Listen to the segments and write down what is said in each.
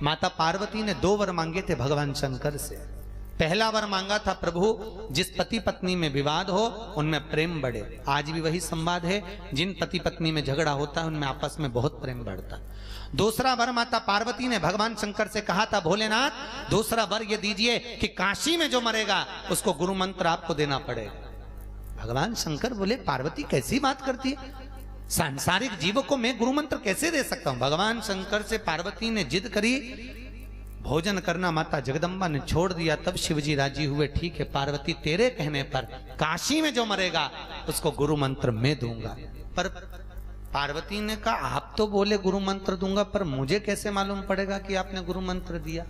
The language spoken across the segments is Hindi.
माता पार्वती ने 2 वर मांगे थे भगवान शंकर से। पहला वर मांगा था, प्रभु जिस पति पत्नी में विवाद हो उनमें प्रेम बढ़े। आज भी वही संवाद है, जिन पति पत्नी में झगड़ा होता है उनमें आपस में बहुत प्रेम बढ़ता। दूसरा वर माता पार्वती ने भगवान शंकर से कहा था, भोलेनाथ दूसरा वर ये दीजिए कि काशी में जो मरेगा उसको गुरु मंत्र आपको देना पड़ेगा। भगवान शंकर बोले, पार्वती कैसी बात करती है, सांसारिक जीवों को मैं गुरु मंत्र कैसे दे सकता हूं। भगवान शंकर से पार्वती ने जिद करी, भोजन करना माता जगदम्बा ने छोड़ दिया। तब शिवजी राजी हुए, ठीक है पार्वती तेरे कहने पर काशी में जो मरेगा उसको गुरु मंत्र मैं दूंगा। पर पार्वती ने कहा, आप तो बोले गुरु मंत्र दूंगा, पर मुझे कैसे मालूम पड़ेगा कि आपने गुरु मंत्र दिया।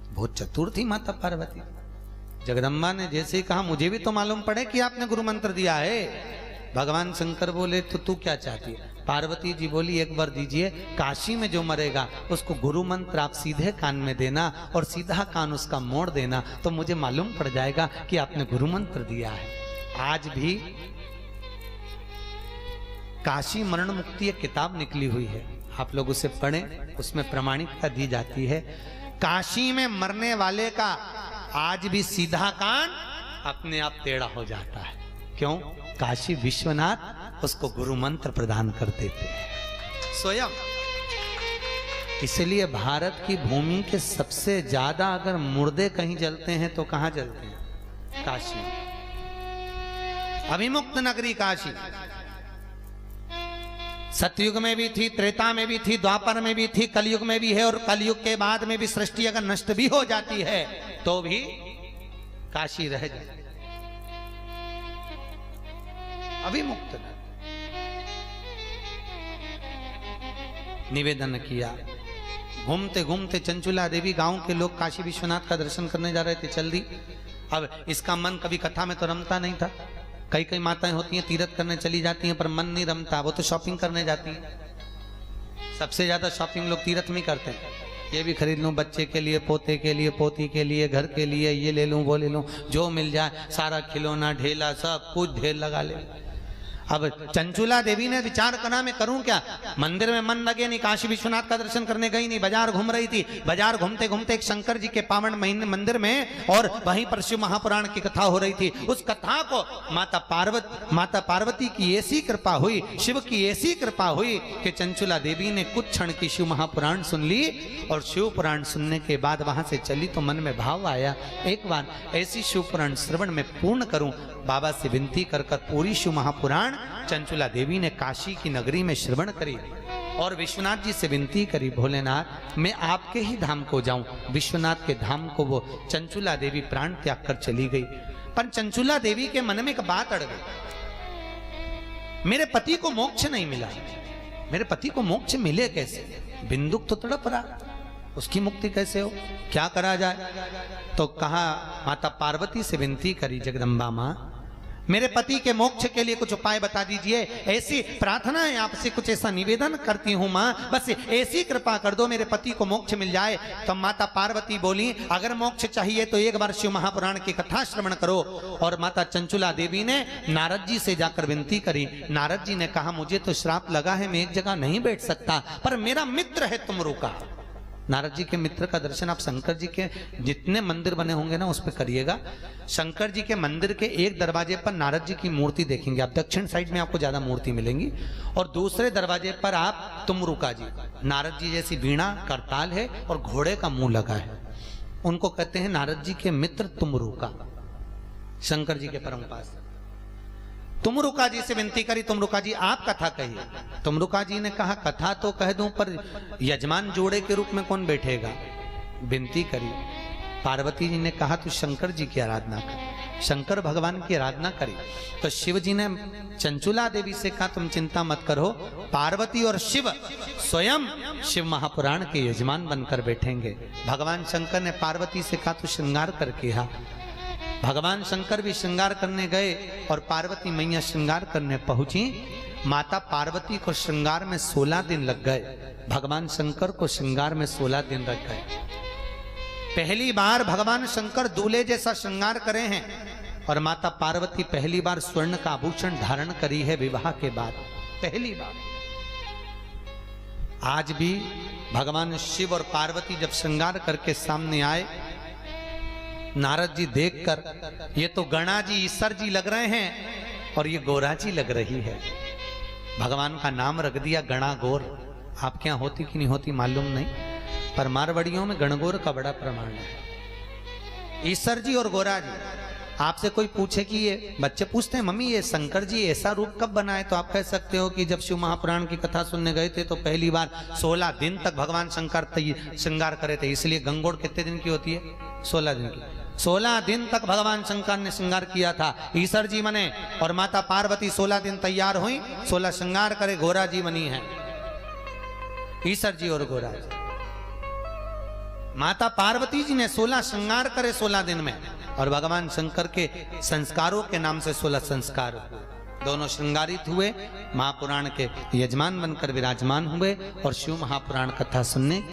बहुत चतुर थी माता पार्वती। जगदम्बा ने जैसे ही कहा, मुझे भी तो मालूम पड़े कि आपने गुरु मंत्र दिया है। भगवान शंकर बोले, तो तू क्या चाहती है। पार्वती जी बोली, एक बार दीजिए, काशी में जो मरेगा उसको गुरु मंत्र आप सीधे कान में देना और सीधा कान उसका मोड़ देना, तो मुझे मालूम पड़ जाएगा कि आपने गुरु मंत्र दिया है। आज भी काशी मरण मुक्ति एक किताब निकली हुई है, आप लोग उसे पढ़ें, उसमें प्रमाणिकता दी जाती है। काशी में मरने वाले का आज भी सीधा कान अपने आप टेढ़ा हो जाता है। क्यों? काशी विश्वनाथ उसको गुरु मंत्र प्रदान कर देते हैं स्वयं। इसलिए भारत की भूमि के सबसे ज्यादा अगर मुर्दे कहीं जलते हैं तो कहां जलते हैं? काशी। अभिमुक्त नगरी काशी। सतयुग में भी थी, त्रेता में भी थी, द्वापर में भी थी, कलयुग में भी है, और कलयुग के बाद में भी सृष्टि अगर नष्ट भी हो जाती है तो भी काशी रह जाए। अभिमुक्त निवेदन किया। घूमते घूमते चंचुला देवी, गांव के लोग काशी विश्वनाथ का दर्शन करने जा रहे थे, चल दी। अब इसका मन कभी कथा में तो रमता नहीं था। कई कई माताएं होती हैं तीर्थ करने चली जाती हैं पर मन नहीं रमता, वो तो शॉपिंग करने जाती हैं। सबसे ज्यादा शॉपिंग लोग तीर्थ में करते हैं। ये भी खरीद लूं बच्चे के लिए, पोते के लिए, पोती के लिए, घर के लिए, ये ले लूं वो ले लूं, जो मिल जाए सारा खिलौना ढेला सब कुछ ढेर लगा ले। अब चंचुला देवी ने विचार करा, मैं करूं क्या, मंदिर में मन लगे नहीं, काशी विश्वनाथ का दर्शन करने गई नहीं, बाजार घूम रही थी। बाजार घूमते घूमते एक शंकर जी के पावन महीने मंदिर में, और वहीं पर शिव महापुराण की कथा हो रही थी। उस कथा को माता पार्वती की ऐसी कृपा हुई, शिव की ऐसी कृपा हुई कि चंचुला देवी ने कुछ क्षण की शिव महापुराण सुन ली। और शिव पुराण सुनने के बाद वहां से चली तो मन में भाव आया, एक बार ऐसी शिव पुराण श्रवण में पूर्ण करूं। बाबा से विनती कर पूरी शिव महापुराण चंचुला देवी ने काशी की नगरी में श्रवण करी और विश्वनाथ जी से विनती करी, भोलेनाथ मैं आपके ही धाम को जाऊं। विश्वनाथ के धाम को वो चंचुला देवी प्राण त्याग कर चली गई। पर चंचुला देवी के मन में एक बात अड़ गई, मेरे पति को मोक्ष नहीं मिला, मेरे पति को मोक्ष मिले कैसे? बिंदुक तो तड़प रहा, उसकी मुक्ति कैसे हो, क्या करा जाए? तो कहा, माता पार्वती से विनती करी, जगदम्बा मां मेरे पति के मोक्ष के लिए कुछ उपाय बता दीजिए। ऐसी प्रार्थना है आपसे, कुछ ऐसा निवेदन करती हूँ माँ, बस ऐसी कृपा कर दो मेरे पति को मोक्ष मिल जाए। तो माता पार्वती बोली, अगर मोक्ष चाहिए तो एक बार शिव महापुराण की कथा श्रवण करो। और माता चंचुला देवी ने नारद जी से जाकर विनती करी। नारद जी ने कहा, मुझे तो श्राप लगा है, मैं एक जगह नहीं बैठ सकता, पर मेरा मित्र है तुमरू का। नारद जी के मित्र का दर्शन आप शंकर जी के जितने मंदिर बने होंगे ना उस पर करिएगा। शंकर जी के मंदिर के एक दरवाजे पर नारद जी की मूर्ति देखेंगे आप, दक्षिण साइड में आपको ज्यादा मूर्ति मिलेंगी, और दूसरे दरवाजे पर आप तुमरुका जी, नारद जी जैसी वीणा करताल है और घोड़े का मुंह लगा है, उनको कहते हैं नारद जी के मित्र तुमरुका, शंकर जी के परम पास। तुमरुका जी से विनती करी, तुमरुका जी आप कथा कहिए। तुमरुका जी ने कहा, कथा तो कह दूं पर यजमान जोड़े के रूप में कौन बैठेगा? विनती करी। पार्वती जी ने कहा, तू शंकर जी की आराधना कर, शंकर भगवान की आराधना करी। तो शिव जी ने चंचुला देवी से कहा, तुम चिंता मत करो, पार्वती और शिव स्वयं शिव महापुराण के यजमान बनकर बैठेंगे। भगवान शंकर ने पार्वती से कहा, तू श्रृंगार करके आ। भगवान शंकर भी श्रृंगार करने गए और पार्वती मैया श्रृंगार करने पहुंची। माता पार्वती को श्रृंगार में 16 दिन लग गए, भगवान शंकर को श्रृंगार में 16 दिन लग गए। पहली बार भगवान शंकर दूल्हे जैसा श्रृंगार करे हैं और माता पार्वती पहली बार स्वर्ण का आभूषण धारण करी है विवाह के बाद, पहली बार। आज भी भगवान शिव और पार्वती जब श्रृंगार करके सामने आए, नारद जी देखकर ये तो गणा जी ईश्वर जी लग रहे हैं और ये गोरा जी लग रही है। भगवान का नाम रख दिया गणा गोर। आपके यहाँ होती कि नहीं होती मालूम नहीं, पर मारवाड़ियों में गणगोर का बड़ा प्रमाण है। ईश्वर जी और गोरा जी। आपसे कोई पूछे कि ये बच्चे पूछते हैं मम्मी ये शंकर जी ऐसा रूप कब बनाए, तो आप कह सकते हो कि जब शिव महापुराण की कथा सुनने गए थे तो पहली बार 16 दिन तक भगवान शंकर श्रृंगार करे थे, इसलिए गंगोर कितने दिन की होती है? 16 दिन की। 16 दिन तक भगवान शंकर ने श्रृंगार किया था। ईश्वर जी बने और माता पार्वती 16 दिन तैयार हुई, 16 श्रृंगार करे गोरा जी बनी है। ईश्वर जी और गोरा जी, माता पार्वती जी ने 16 श्रृंगार करे 16 दिन में, और भगवान शंकर के संस्कारों के नाम से 16 संस्कार हुए। दोनों श्रृंगारित हुए, महापुराण के यजमान बनकर विराजमान हुए और शिव महापुराण कथा सुनने